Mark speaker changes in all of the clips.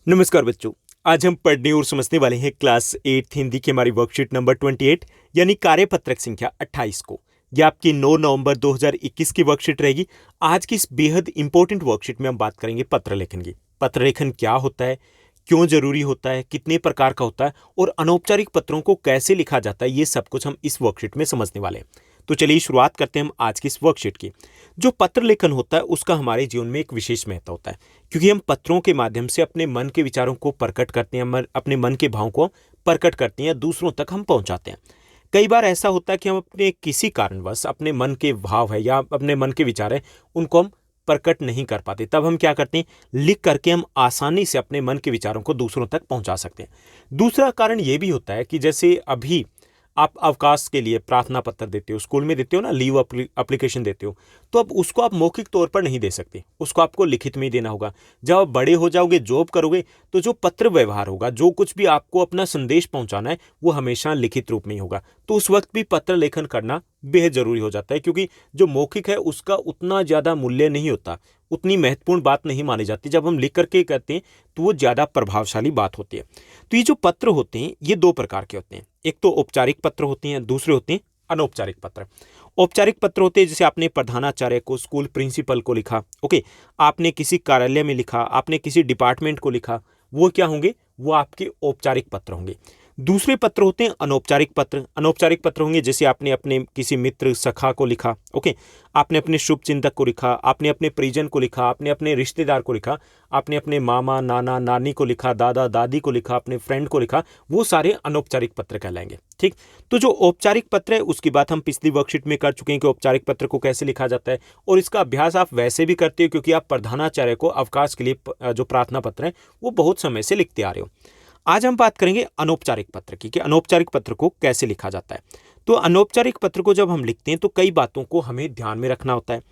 Speaker 1: नमस्कार बच्चों। आज हम पढ़ने और समझने वाले हैं क्लास 8 हिंदी की हमारी वर्कशीट नंबर 28 यानी कार्यपत्रक संख्या 28 को। यह आपकी 9 नवंबर 2021 की वर्कशीट रहेगी। आज की इस बेहद इंपॉर्टेंट वर्कशीट में हम बात करेंगे पत्र लेखन की। पत्र लेखन क्या होता है, क्यों जरूरी होता है, कितने प्रकार का होता है और अनौपचारिक पत्रों को कैसे लिखा जाता है, ये सब कुछ हम इस वर्कशीट में समझने वाले हैं। तो चलिए शुरुआत करते हैं हम आज की इस वर्कशीट की। जो पत्र लेखन होता है उसका हमारे जीवन में एक विशेष महत्व होता है, क्योंकि हम पत्रों के माध्यम से अपने मन के विचारों को प्रकट करते हैं, अपने मन के भावों को प्रकट करते हैं, दूसरों तक हम पहुंचाते हैं। कई बार ऐसा होता है कि हम अपने किसी कारणवश अपने मन के भाव है या अपने मन के विचार है उनको हम प्रकट नहीं कर पाते। तब हम क्या करते हैं, लिख करके हम आसानी से अपने मन के विचारों को दूसरों तक पहुंचा सकते हैं। दूसरा कारण यह भी होता है कि जैसे अभी आप अवकाश के लिए प्रार्थना पत्र देते हो, स्कूल में देते हो ना, लीव एप्लीकेशन देते हो, तो अब उसको आप मौखिक तौर पर नहीं दे सकते, उसको आपको लिखित में ही देना होगा। जब आप बड़े हो जाओगे, जॉब करोगे, तो जो पत्र व्यवहार होगा, जो कुछ भी आपको अपना संदेश पहुंचाना है वो हमेशा लिखित रूप में ही होगा। तो उस वक्त भी पत्र लेखन करना बेहद जरूरी हो जाता है, क्योंकि जो मौखिक है उसका उतना ज्यादा मूल्य नहीं होता, उतनी महत्वपूर्ण बात नहीं मानी जाती। जब हम लिख करके कहते हैं तो वो ज्यादा प्रभावशाली बात होती है। तो ये जो पत्र होते हैं ये दो प्रकार के होते हैं। एक तो औपचारिक पत्र होते हैं, दूसरे होते हैं अनौपचारिक पत्र। औपचारिक पत्र होते हैं जैसे आपने प्रधानाचार्य को, स्कूल प्रिंसिपल को लिखा, ओके, आपने किसी कार्यालय में लिखा, आपने किसी डिपार्टमेंट को लिखा, वो क्या होंगे, वो आपके औपचारिक पत्र होंगे। दूसरे पत्र होते हैं अनौपचारिक पत्र। अनौपचारिक पत्र होंगे जैसे आपने अपने किसी मित्र सखा को लिखा, ओके, आपने अपने शुभ चिंतक को लिखा, आपने अपने परिजन को लिखा, आपने अपने रिश्तेदार को लिखा, आपने अपने मामा नाना नानी को लिखा, दादा दादी को लिखा, अपने फ्रेंड को लिखा, वो सारे अनौपचारिक पत्र कहलाएंगे। ठीक, तो जो औपचारिक पत्र है उसकी बात हम पिछली वर्कशीट में कर चुके हैं कि औपचारिक पत्र को कैसे लिखा जाता है, और इसका अभ्यास आप वैसे भी करते हो क्योंकि आप प्रधानाचार्य को अवकाश के लिए जो प्रार्थना पत्र है वो बहुत समय से लिखते आ रहे हो। आज हम बात करेंगे अनौपचारिक पत्र की कि अनौपचारिक पत्र को कैसे लिखा जाता है। तो अनौपचारिक पत्र को जब हम लिखते हैं तो कई बातों को हमें ध्यान में रखना होता है।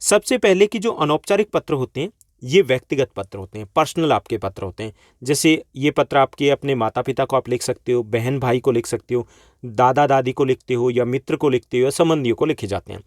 Speaker 1: सबसे पहले कि जो अनौपचारिक पत्र होते हैं ये व्यक्तिगत पत्र होते हैं, पर्सनल आपके पत्र होते हैं। जैसे ये पत्र आपके अपने माता पिता को आप लिख सकते हो, बहन भाई को लिख सकते हो, दादा दादी को लिखते हो, या मित्र को लिखते हो, या संबंधियों को लिखे जाते हैं।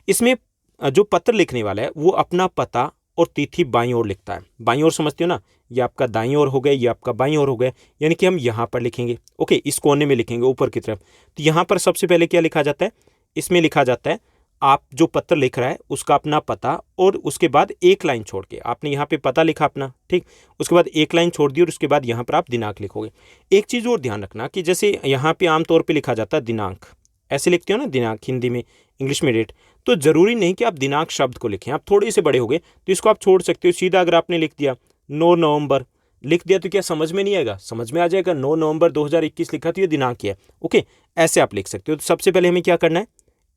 Speaker 1: इसमें जो पत्र लिखने वाला है वो अपना पता और तिथि बाईं ओर लिखता है। बाईं ओर समझते हो ना, ये आपका दाईं ओर हो गया, ये आपका बाईं ओर हो गया, यानी कि हम यहाँ पर लिखेंगे, ओके, इस कोने में लिखेंगे ऊपर की तरफ। तो यहाँ पर सबसे पहले क्या लिखा जाता है, इसमें लिखा जाता है आप जो पत्र लिख रहा है उसका अपना पता, और उसके बाद एक लाइन छोड़ के आपने यहाँ पे पता लिखा अपना, ठीक, उसके बाद एक लाइन छोड़ दी और उसके बाद यहाँ पर आप दिनांक लिखोगे। एक चीज़ और ध्यान रखना कि जैसे यहाँ पे आमतौर पर लिखा जाता है दिनांक, ऐसे लिखते हो ना दिनांक हिंदी में, इंग्लिश में डेट, तो जरूरी नहीं कि आप दिनांक शब्द को लिखें। आप थोड़े से बड़े हो गए तो इसको आप छोड़ सकते हो। सीधा अगर आपने लिख दिया 9 नवंबर लिख दिया तो क्या समझ में नहीं आएगा, समझ में आ जाएगा। 9 नवंबर 2021 लिखा तो ये दिनांक ही है, ओके, ऐसे आप लिख सकते हो। तो सबसे पहले हमें क्या करना है,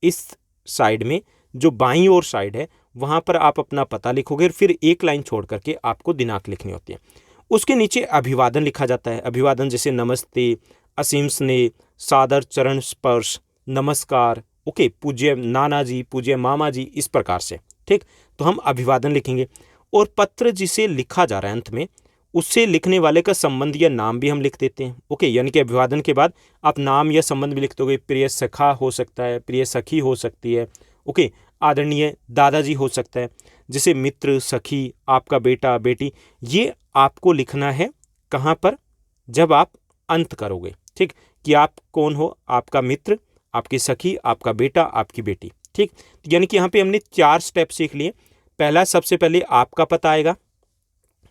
Speaker 1: इस साइड में जो बाईं ओर साइड है वहां पर आप अपना पता लिखोगे, फिर एक लाइन छोड़ करके आपको दिनांक लिखनी होती है। उसके नीचे अभिवादन लिखा जाता है। अभिवादन जैसे नमस्ते, असीम स्नेह, सादर चरण स्पर्श, नमस्कार, ओके, पूज्य नाना जी, पूज्य मामा जी, इस प्रकार से, ठीक। तो हम अभिवादन लिखेंगे, और पत्र जिसे लिखा जा रहा है अंत में उससे लिखने वाले का संबंध या नाम भी हम लिख देते हैं, ओके, यानी कि अभिवादन के बाद आप नाम या संबंध भी लिख दोगे। प्रिय सखा हो सकता है, प्रिय सखी हो सकती है, ओके, आदरणीय दादाजी हो सकता है, जैसे मित्र, सखी, आपका बेटा बेटी, ये आपको लिखना है कहाँ पर, जब आप अंत करोगे, ठीक, कि आप कौन हो, आपका मित्र, आपकी सखी, आपका बेटा, आपकी बेटी, ठीक। यानी कि यहाँ पे हमने 4 स्टेप सीख लिए। पहला, सबसे पहले आपका पता आएगा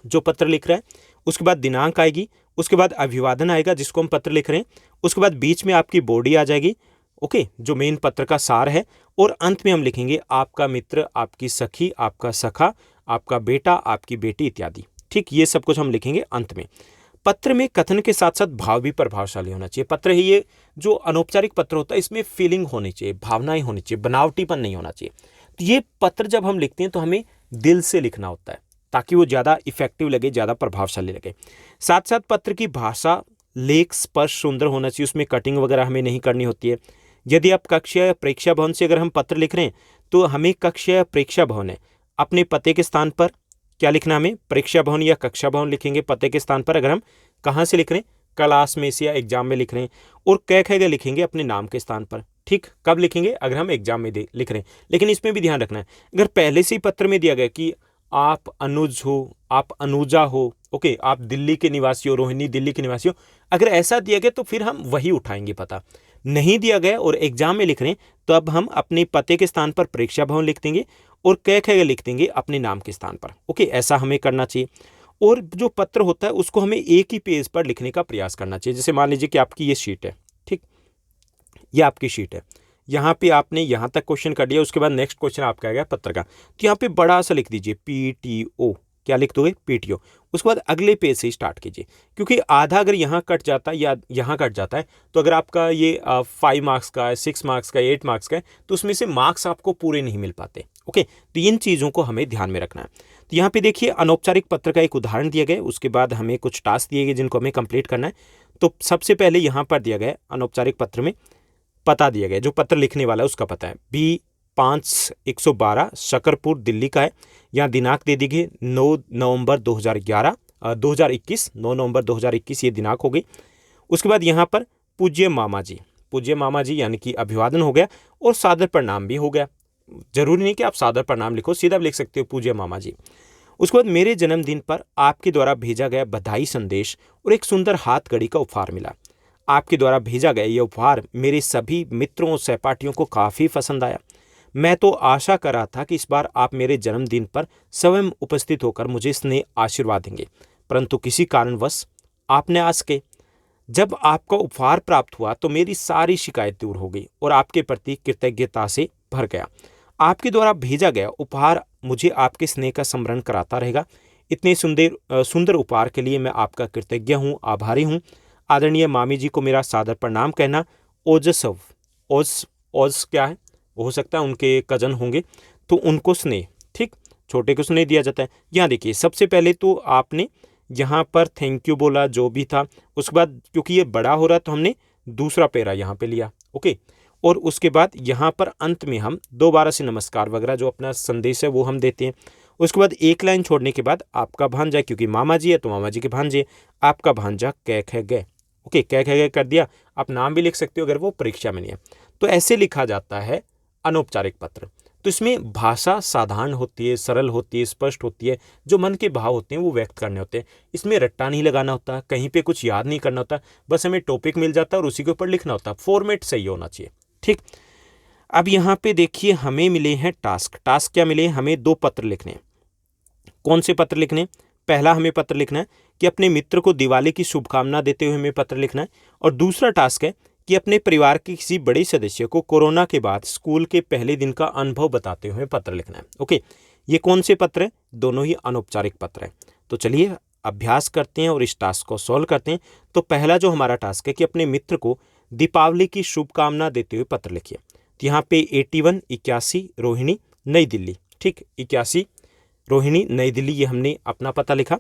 Speaker 1: जो पत्र लिख रहा है, उसके बाद दिनांक आएगी, उसके बाद अभिवादन आएगा जिसको हम पत्र लिख रहे हैं, उसके बाद बीच में आपकी बॉडी आ जाएगी, ओके, जो मेन पत्र का सार है, और अंत में हम लिखेंगे आपका मित्र, आपकी सखी, आपका सखा, आपका बेटा, आपकी बेटी इत्यादि, ठीक। ये सब कुछ हम लिखेंगे अंत में। पत्र में कथन के साथ साथ भाव भी प्रभावशाली होना चाहिए। पत्र है ये जो अनौपचारिक पत्र होता है इसमें फीलिंग होनी चाहिए, भावनाएं होनी चाहिए, बनावटीपन नहीं होना चाहिए। तो ये पत्र जब हम लिखते हैं तो हमें दिल से लिखना होता है ताकि वो ज़्यादा इफेक्टिव लगे, ज़्यादा प्रभावशाली लगे। साथ साथ पत्र की भाषा, लेख स्पर्श सुंदर होना चाहिए, उसमें कटिंग वगैरह हमें नहीं करनी होती है। यदि आप कक्षा या प्रेक्षा भवन से अगर हम पत्र लिख रहे हैं तो हमें कक्षा या प्रेक्षा भवन है अपने पते के स्थान पर क्या लिखना, हमें प्रेक्षा भवन या कक्षा भवन लिखेंगे पते के स्थान पर। अगर हम कहाँ से लिख रहे हैं, क्लास में से या एग्जाम में लिख रहे हैं, और कै खे लिखेंगे अपने नाम के स्थान पर, ठीक। कब लिखेंगे, अगर हम एग्जाम में लिख रहे हैं। लेकिन इसमें भी ध्यान रखना है, अगर पहले से ही पत्र में दिया गया कि आप अनुज हो, आप अनुजा हो, ओके, आप दिल्ली के निवासी हो, रोहिणी दिल्ली के निवासी हो, अगर ऐसा दिया गया तो फिर हम वही उठाएंगे पता। नहीं दिया गया और एग्जाम में लिख रहे हैं तो अब हम अपने पते के स्थान पर परीक्षा भवन लिख देंगे और क ख लिख देंगे अपने नाम के स्थान पर। ओके, ऐसा हमें करना चाहिए। और जो पत्र होता है उसको हमें एक ही पेज पर लिखने का प्रयास करना चाहिए। जैसे मान लीजिए कि आपकी ये शीट है, ठीक, ये आपकी शीट है, यहाँ पे आपने यहाँ तक क्वेश्चन कर दिया, उसके बाद नेक्स्ट क्वेश्चन आपका आ गया पत्र का, तो यहाँ पे बड़ा सा लिख दीजिए PTO। क्या लिख दोगे? PTO। उसके बाद अगले पेज से स्टार्ट कीजिए, क्योंकि आधा अगर यहाँ कट जाता है या यहाँ कट जाता है तो अगर आपका ये 5 मार्क्स का है, 6 मार्क्स का, 8 मार्क्स का है, तो उसमें से मार्क्स आपको पूरे नहीं मिल पाते। ओके, तो इन चीज़ों को हमें ध्यान में रखना है। तो यहाँ पे देखिए अनौपचारिक पत्र का एक उदाहरण दिया गया, उसके बाद हमें कुछ टास्क दिए गए जिनको हमें कंप्लीट करना है। तो सबसे पहले यहाँ पर दिया गया अनौपचारिक पत्र में पता दिया गया, जो पत्र लिखने वाला है उसका पता है B5-112 शकरपुर दिल्ली का है। यहाँ दिनांक दे दी गई 9 नवंबर 2021, 9 नवंबर 2021 ये दिनांक हो गई। उसके बाद यहाँ पर पूज्य मामा जी यानी कि अभिवादन हो गया और सादर प्रणाम भी हो गया। जरूरी नहीं कि आप सादर प्रणाम लिखो, सीधा लिख सकते हो पूज्य मामा जी। उसके बाद मेरे जन्मदिन पर आपके द्वारा भेजा गया बधाई संदेश और एक सुंदर हाथ घड़ी का उपहार मिला। आपके द्वारा भेजा गया यह उपहार मेरे सभी मित्रों और सहपाठियों को काफ़ी पसंद आया। मैं तो आशा कर रहा था कि इस बार आप मेरे जन्मदिन पर स्वयं उपस्थित होकर मुझे स्नेह आशीर्वाद देंगे, परंतु किसी कारणवश आपने आज के जब आपका उपहार प्राप्त हुआ तो मेरी सारी शिकायत दूर हो गई और आपके प्रति कृतज्ञता से भर गया। आपके द्वारा भेजा गया उपहार मुझे आपके स्नेह का स्मरण कराता रहेगा। इतने सुंदर उपहार के लिए मैं आपका कृतज्ञ हूँ, आभारी हूँ। आदरणीय मामी जी को मेरा सादर प्रणाम कहना। ओजस्व, ओज क्या है? हो सकता है उनके कजन होंगे, तो उनको स्नेह, ठीक, छोटे को स्नेह दिया जाता है। यहाँ देखिए सबसे पहले तो आपने यहाँ पर थैंक यू बोला जो भी था, उसके बाद क्योंकि ये बड़ा हो रहा है तो हमने दूसरा पैरा यहाँ पे लिया। ओके, और उसके बाद यहाँ पर अंत में हम दोबारा से नमस्कार वगैरह जो अपना संदेश है वो हम देते हैं। उसके बाद एक लाइन छोड़ने के बाद आपका भांजा, क्योंकि मामा जी है तो मामा जी के भांजे, आपका भांजा कै ख गए। ओके, कै ख गए कर दिया। आप नाम भी लिख सकते हो अगर वो परीक्षा में नहीं है। तो ऐसे लिखा जाता है अनौपचारिक पत्र। तो इसमें भाषा साधारण होती है, सरल होती है, स्पष्ट होती है, जो मन के भाव होते हैं वो व्यक्त करने होते हैं। इसमें रट्टा नहीं लगाना होता, कहीं पे कुछ याद नहीं करना होता, बस हमें टॉपिक मिल जाता है और उसी के ऊपर लिखना होता है। फॉर्मेट सही होना चाहिए, ठीक। अब यहाँ पे देखिए हमें मिले हैं टास्क। टास्क क्या मिले? हमें 2 पत्र लिखने हैं। कौन से पत्र लिखने हैं? पहला हमें पत्र लिखना है कि अपने मित्र को दिवाली की शुभकामना देते हुए हमें पत्र लिखना है, और दूसरा टास्क है कि अपने परिवार के किसी बड़े सदस्य को कोरोना के बाद स्कूल के पहले दिन का अनुभव बताते हुए पत्र लिखना है। ओके, ये कौन से पत्र हैं? दोनों ही अनौपचारिक पत्र हैं। तो चलिए अभ्यास करते हैं और इस टास्क को सॉल्व करते हैं। तो पहला जो हमारा टास्क है कि अपने मित्र को दीपावली की शुभकामना देते हुए पत्र लिखिए। तो यहाँ पे 81 रोहिणी नई दिल्ली, ठीक, 81 रोहिणी नई दिल्ली, ये हमने अपना पता लिखा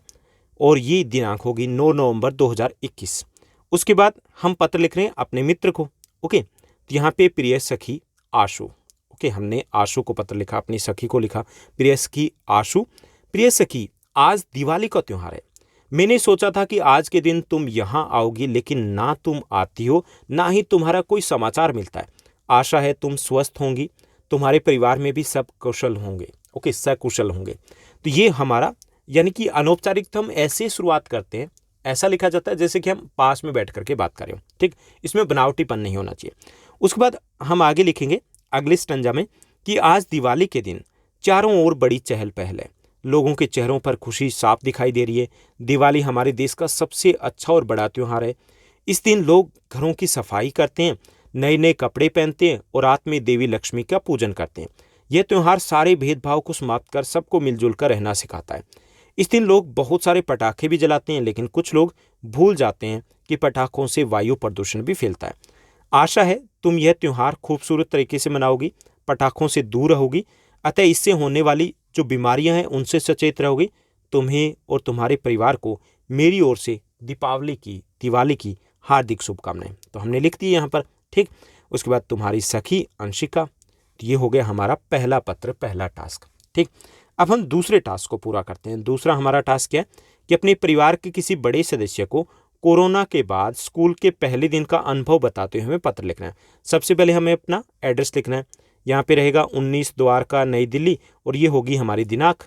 Speaker 1: और ये दिनांक होगी 9 नवंबर 2021। उसके बाद हम पत्र लिख रहे हैं अपने मित्र को। ओके, तो यहाँ पे प्रिय सखी आशु। ओके, हमने आशु को पत्र लिखा, अपनी सखी को लिखा प्रिय सखी आशु। प्रिय सखी, आज दिवाली का त्योहार है। मैंने सोचा था कि आज के दिन तुम यहाँ आओगी, लेकिन ना तुम आती हो, ना ही तुम्हारा कोई समाचार मिलता है। आशा है तुम स्वस्थ होंगी, तुम्हारे परिवार में भी सब कुशल होंगे। ओके, सकुशल होंगे। तो ये हमारा यानी कि अनौपचारिक तो हम ऐसे शुरुआत करते हैं, ऐसा लिखा जाता है जैसे कि हम पास में बैठ करके बात करें, ठीक, इसमें बनावटीपन नहीं होना चाहिए। उसके बाद हम आगे लिखेंगे अगले स्टंजा में कि आज दिवाली के दिन चारों ओर बड़ी चहल पहल है, लोगों के चेहरों पर खुशी साफ दिखाई दे रही है। दिवाली हमारे देश का सबसे अच्छा और बड़ा त्यौहार है। इस दिन लोग घरों की सफाई करते हैं, नए नए कपड़े पहनते हैं और रात में देवी लक्ष्मी का पूजन करते हैं। यह त्यौहार सारे भेदभाव को समाप्त कर सबको मिलजुल कर रहना सिखाता है। इस दिन लोग बहुत सारे पटाखे भी जलाते हैं, लेकिन कुछ लोग भूल जाते हैं कि पटाखों से वायु प्रदूषण भी फैलता है। आशा है तुम यह त्यौहार खूबसूरत तरीके से मनाओगी, पटाखों से दूर रहोगी, अतः इससे होने वाली जो बीमारियां हैं उनसे सचेत रहोगी। तुम्हें और तुम्हारे परिवार को मेरी ओर से दिवाली की हार्दिक शुभकामनाएं। तो हमने लिख दी यहाँ पर, ठीक। उसके बाद तुम्हारी सखी अंशिका। तो ये हो गया हमारा पहला पत्र, पहला टास्क, ठीक। अब हम दूसरे टास्क को पूरा करते हैं। दूसरा हमारा टास्क क्या है कि अपने परिवार के किसी बड़े सदस्य को कोरोना के बाद स्कूल के पहले दिन का अनुभव बताते हुए हमें पत्र लिखना है। सबसे पहले हमें अपना एड्रेस लिखना है। यहाँ पे रहेगा 19 द्वारका नई दिल्ली और ये होगी हमारी दिनांक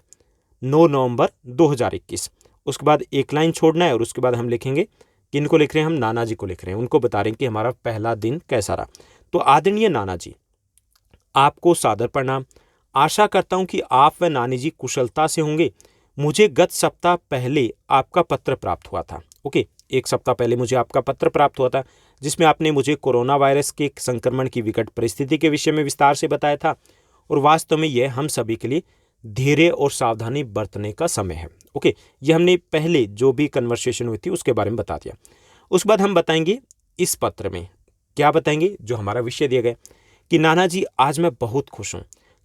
Speaker 1: 9 नवंबर 2021। उसके बाद एक लाइन छोड़ना है और उसके बाद हम लिखेंगे किनको लिख रहे हैं, हम नाना जी को लिख रहे हैं, उनको बता रहे हैं कि हमारा पहला दिन कैसा रहा। तो आदरणीय नाना जी, आपको सादर प्रणाम। आशा करता हूं कि आप व नानी जी कुशलता से होंगे। मुझे गत सप्ताह पहले आपका पत्र प्राप्त हुआ था। ओके, एक सप्ताह पहले मुझे आपका पत्र प्राप्त हुआ था जिसमें आपने मुझे कोरोना वायरस के संक्रमण की विकट परिस्थिति के विषय में विस्तार से बताया था और वास्तव में यह हम सभी के लिए धैर्य और सावधानी बरतने का समय है। ओके, ये हमने पहले जो भी कन्वर्सेशन हुई थी उसके बारे में बता दिया। उसके बाद हम बताएंगे इस पत्र में क्या बताएंगे, जो हमारा विषय दिया गया कि नाना जी आज मैं बहुत खुश हूँ।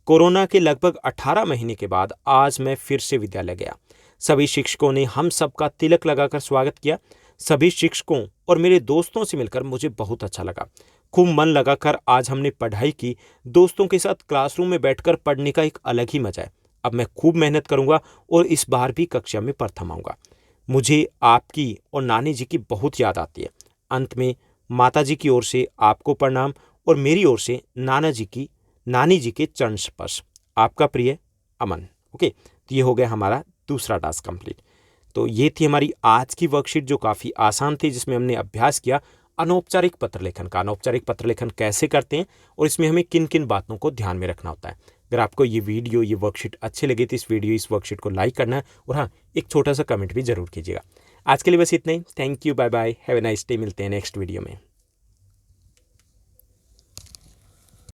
Speaker 1: कोरोना के लगभग 18 महीने के बाद आज मैं फिर से विद्यालय गया। सभी शिक्षकों ने हम सबका तिलक लगाकर स्वागत किया। सभी शिक्षकों और मेरे दोस्तों से मिलकर मुझे बहुत अच्छा लगा। खूब मन लगाकर आज हमने पढ़ाई की। दोस्तों के साथ क्लासरूम में बैठकर पढ़ने का एक अलग ही मजा है। अब मैं खूब मेहनत करूंगा और इस बार भी कक्षा में प्रथम आऊंगा। मुझे आपकी और नानी जी की बहुत याद आती है। अंत में माता जी की ओर से आपको प्रणाम और मेरी ओर से नानी जी के चरण स्पर्श। आपका प्रिय अमन। ओके, तो ये हो गया हमारा दूसरा टास्क कंप्लीट। तो ये थी हमारी आज की वर्कशीट जो काफ़ी आसान थी, जिसमें हमने अभ्यास किया अनौपचारिक पत्र लेखन का। अनौपचारिक पत्र लेखन कैसे करते हैं और इसमें हमें किन किन बातों को ध्यान में रखना होता है। अगर आपको ये वीडियो, ये वर्कशीट अच्छी लगी तो इस वर्कशीट को लाइक करना है और हाँ, एक छोटा सा कमेंट भी जरूर कीजिएगा। आज के लिए बस इतना ही। Thank you, bye bye, have a nice day. मिलते हैं नेक्स्ट वीडियो में।